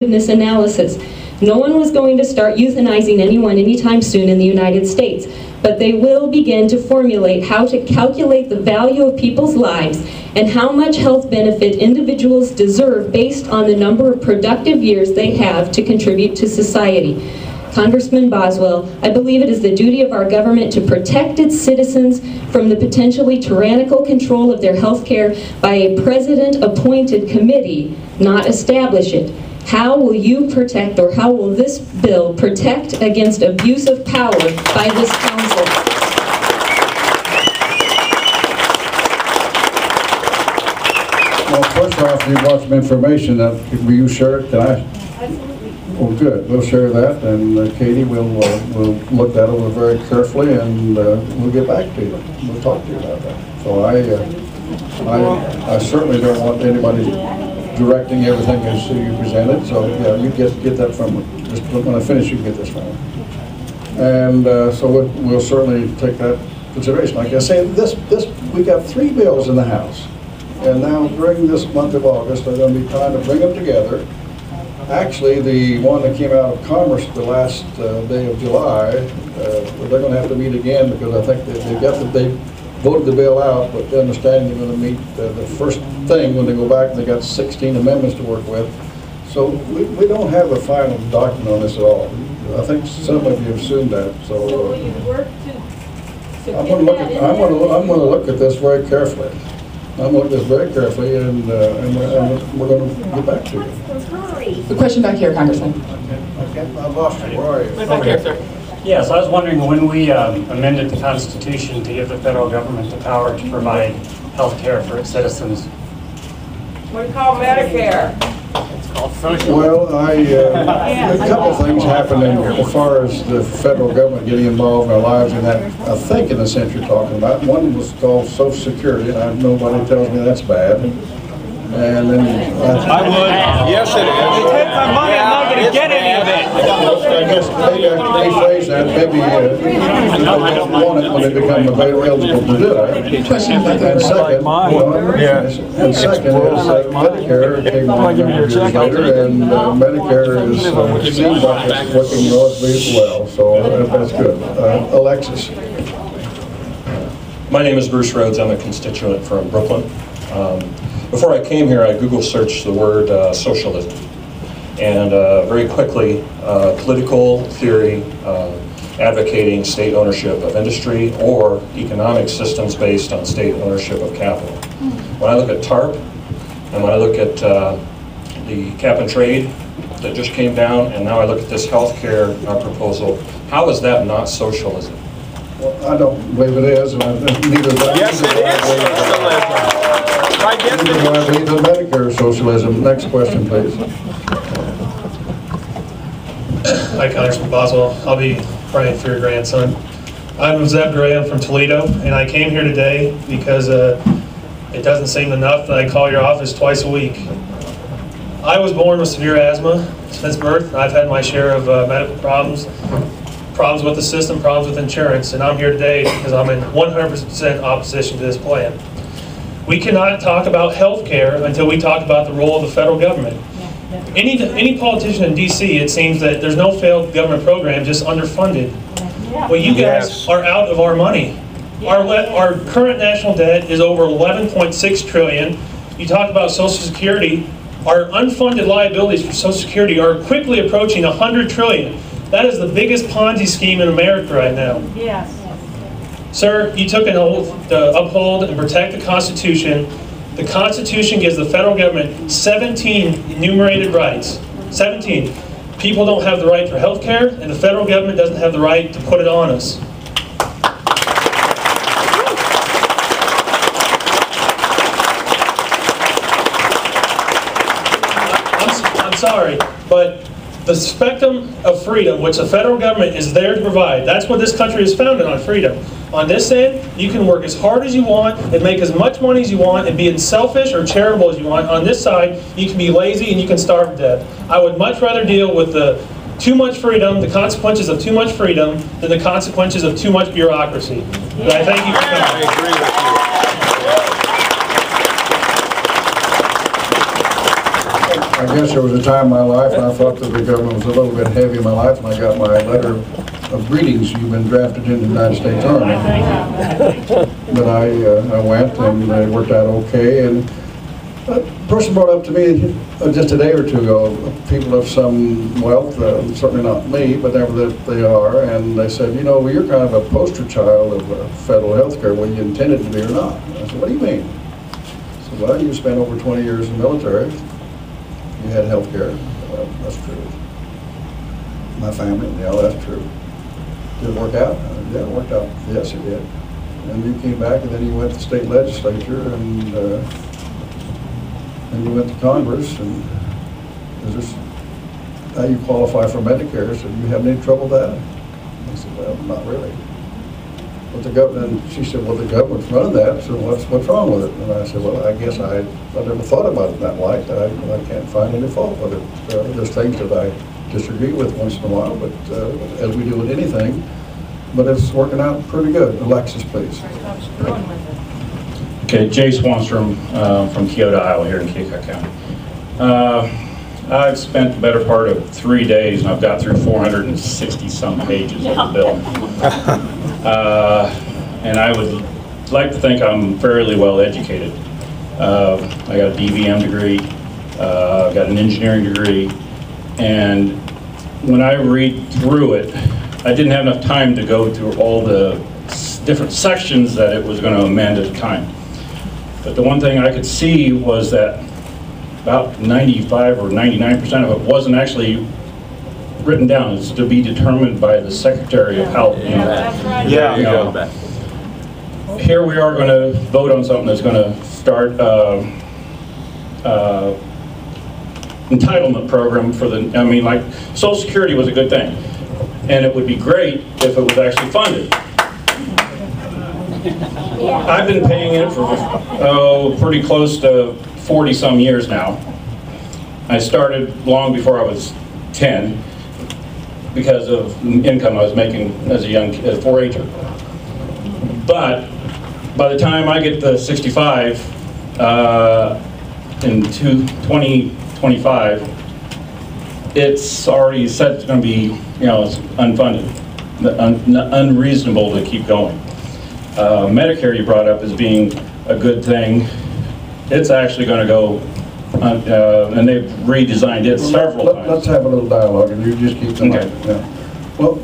analysis. No one was going to start euthanizing anyone anytime soon in the United States, but they will begin to formulate how to calculate the value of people's lives and how much health benefit individuals deserve based on the number of productive years they have to contribute to society. Congressman Boswell, I believe it is the duty of our government to protect its citizens from the potentially tyrannical control of their health care by a president-appointed committee, not establish it. How will you protect, or how will this bill protect against abuse of power by this council? Well, first off, you brought some information. Will you share it? Can I? Absolutely. Well, good. We'll share that, and Katie, we'll look that over very carefully, and we'll get back to you. We'll talk to you about that. So I certainly don't want anybody directing everything as you presented. So yeah, you get that from me. Just when I finish, you can get this from me. And so we'll certainly take that consideration. Like I say, we got 3 bills in the House, and now during this month of August, they're going to be trying to bring them together. Actually, the one that came out of Commerce the last day of July, they're going to have to meet again because I think they voted the bill out, but the understanding they're going to meet the first thing when they go back, and they got 16 amendments to work with. So we don't have a final document on this at all. I think some of you have assumed that. So will you work to I'm going to look at this very carefully. I'm going to look at this very carefully, and we're going to get back to you. The question back here, Congressman. Okay, I lost you. Where are you? Back here, sir. Yes, I was wondering when we amended the Constitution to give the federal government the power to provide health care for its citizens. What do you call Medicare? It's called social. Well, a couple of things happened as far as the federal government getting involved in our lives in that, I think, in the sense you're talking about. One was called Social Security, and nobody tells me that's bad. And then I would. Yes, it is. You take my money, I'm not going to get any of it. I guess maybe I can rephrase that. Maybe they don't want it when they become eligible to do it. And second, is Medicare came on years later, and Medicare seems like it's working relatively well. So that's good. Alexis. My name is Bruce Rhodes. I'm a constituent from Brooklyn. Before I came here, I Google searched the word socialism, and very quickly, political theory advocating state ownership of industry or economic systems based on state ownership of capital. When I look at TARP, and when I look at the cap and trade that just came down, and now I look at this health care proposal, how is that not socialism? Well, I don't believe it is, and neither do I. Yes, it is socialism. The Medicare socialism. Next question, please. Hi, Congressman Boswell. I'll be praying for your grandson. I'm Zeb Graham from Toledo, and I came here today because it doesn't seem enough that I call your office twice a week. I was born with severe asthma since birth. I've had my share of medical problems with the system, problems with insurance, and I'm here today because I'm in 100% opposition to this plan. We cannot talk about health care until we talk about the role of the federal government. Any politician in D.C., it seems that there's no failed government program, just underfunded. Well, you guys are out of our money. Our current national debt is over $11.6 trillion. You talk about Social Security. Our unfunded liabilities for Social Security are quickly approaching $100 trillion. That is the biggest Ponzi scheme in America right now. Yes. Sir, you took an oath to uphold and protect the Constitution. The Constitution gives the federal government 17 enumerated rights. 17. People don't have the right for health care, and the federal government doesn't have the right to put it on us. I'm sorry, but the spectrum of freedom, which the federal government is there to provide, that's what this country is founded on, freedom. On this end, you can work as hard as you want and make as much money as you want and be as selfish or charitable as you want. On this side, you can be lazy and you can starve to death. I would much rather deal with the too much freedom, the consequences of too much freedom, than the consequences of too much bureaucracy. But I thank you for coming. I agree with you. I guess there was a time in my life when I thought that the government was a little bit heavy in my life, and I got my letter of greetings, you've been drafted into the United States Army. But I went, and it worked out okay. And a person brought up to me just a day or two ago, people of some wealth, certainly not me, but nevertheless they are, and they said, you know, well, you're kind of a poster child of federal health care, whether you intended to be or not. And I said, what do you mean? I said, well, you spent over 20 years in the military. You had health care. Well, that's true. My family, yeah, that's true. Did it work out? Yeah, it worked out. Yes, it did. And you came back, and then you went to the state legislature, and you went to Congress, and is this how you qualify for Medicare? So do you have any trouble with that? I said, well, not really. But the government, and she said, well, the government's running that, so what's wrong with it? And I said, well, I guess I never thought about it in that light. I can't find any fault with it. There's things that I disagree with once in a while, but as we do with anything, but it's working out pretty good. Alexis, please. Okay, Jay Swanstrom from Kyoto, Iowa, here in Keokuk County. I've spent the better part of 3 days, and I've got through 460-some pages of the bill. And I would like to think I'm fairly well educated. I got a DVM degree, I've got an engineering degree, and when I read through it, I didn't have enough time to go through all the different sections that it was going to amend at the time. But the one thing I could see was that about 95 or 99% of it wasn't actually written down. It's to be determined by the Secretary of Health. Here we are going to vote on something that's going to start entitlement program for the, I mean, like Social Security was a good thing. And it would be great if it was actually funded. I've been paying it for, pretty close to 40-some years now. I started long before I was 10 because of income I was making as a young 4-H'er. But by the time I get to 65, in 2025, it's already said it's going to be, you know, it's unfunded, unreasonable to keep going. Medicare you brought up as being a good thing. It's actually going to go, and they've redesigned it several times. Let's have a little dialogue, and you just keep the mic. Okay. Yeah. Well,